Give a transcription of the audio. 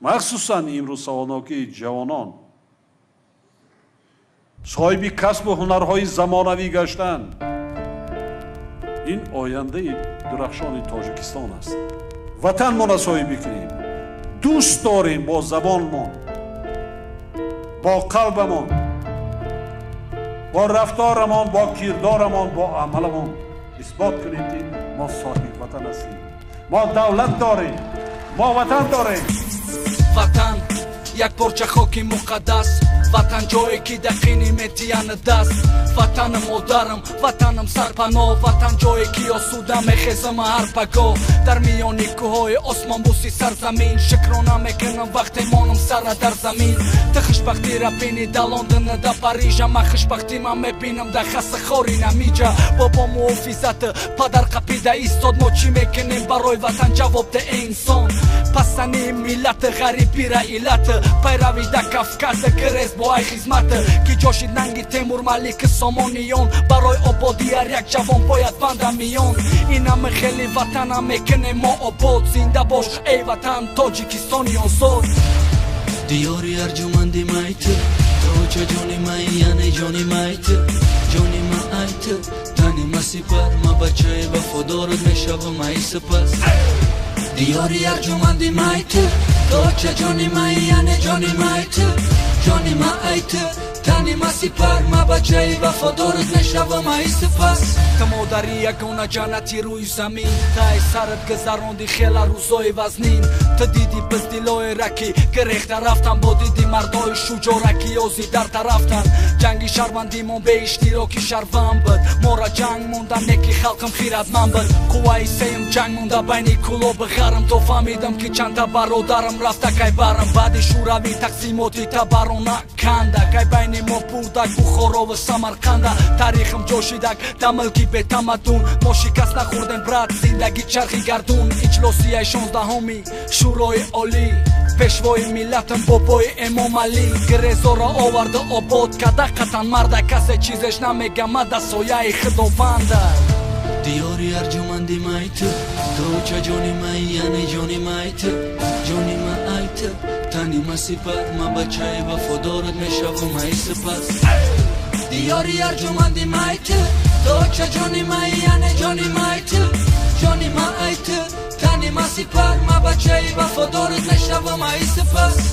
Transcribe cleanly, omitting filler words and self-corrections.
مخصوصا امروز سواناکی جوانان صاحبی کسب و هنرهای زمانوی گشتند. این آینده درخشان تاجیکستان است. وطن ما را صاحبی کنیم. دوست داریم با زبانمان، با قلبمان، با رفتارمان، با کردارمان، با عملمان اثبات کنیم که ما صاحب وطن هستیم. ما دولت داریم، ما وطن داریم. وطن یک پارچه خاکی مقدس، وطن جایی که دقیقی میتیان دست. وطن مادرم، وطنم سرپناه، وطن جایی که آسوده میخیزم هر پگاه. در میانی کوههای آسمان بوسی سرزمین، شکرانه میکنم وقتی مانم سر در زمین. تو خوشبختی را بینی در لندن در پاریژ، من خوشبختی من میبینم در خسته خوری نمیجا. بابا محافظت پدر قپیده ایستاد، ما چی میکنیم برای وطن جواب ده انسان. پسنی ملت غریبی را علت، پیروی در کفکز گرز با ای خدمت. که جاشید ننگی تیمور ملیک سامانیان، برای آبادی هر یک جوان باید بنده میان. اینم خیلی وطنم میکنه ما آباد، زنده باش ای وطن تاجیکستانی آزاد. دیاری ارجمندی مایت، تو جانی مای یعنی جانی مایت، جانی ما ایت، تانی ما سپر، ما بچه وفادارت میشوم ای سپس. دیاری ارجمندی مایت، تو جانی مای یعنی جانی مایت، جانی ما ایت، تانی ما سپر، ما بچه وفادارت میشوم ای سپس. تو مادری یگانه جنتی روی زمین، تای سرت گذراندی خیلی روزای وزنین. تو دیدی پس دیلای رکی گریخته رفتن، با دیدی مردای شجاع رکی آزی در طرفتن. جنگی شهروندی من به اشتراکی شهروند بود، ما را جنگ موندن نکی خلقم خیرتمند بود. قوای سیم جنگ مونده بین کلاب غرم، تو فهمیدم که چند تا برادرم رفته کی برم. بعد شوروی تقسیماتی تبرانه کنده، کی بین ما بودک بخارا و سمرقنده. تاریخم جوشیدک در ملکی به تمدن، ما شکست نخوردیم برد زندگی چرخی گردون. اجلاسی 16 شورای عالی، پیشوای ملتم بابای امام علی. گریزا را آورده آباد کده قطن مرده، کسی چیزش نمیگه مده سایه خداونده. دیاری ارجمندی مایت، تو چه جانی مای یعنی جانی مایت، جانی ما ایت، تانی ما سپر، ما بچه وفادارت میشوم ای سپس. دیاری ارجمندی مایت، تو چه جانی مای یعنی جانی مایت، جانی ما ایت، تانی ما سپر، ما بچه وفادارت میشوم ای سپس.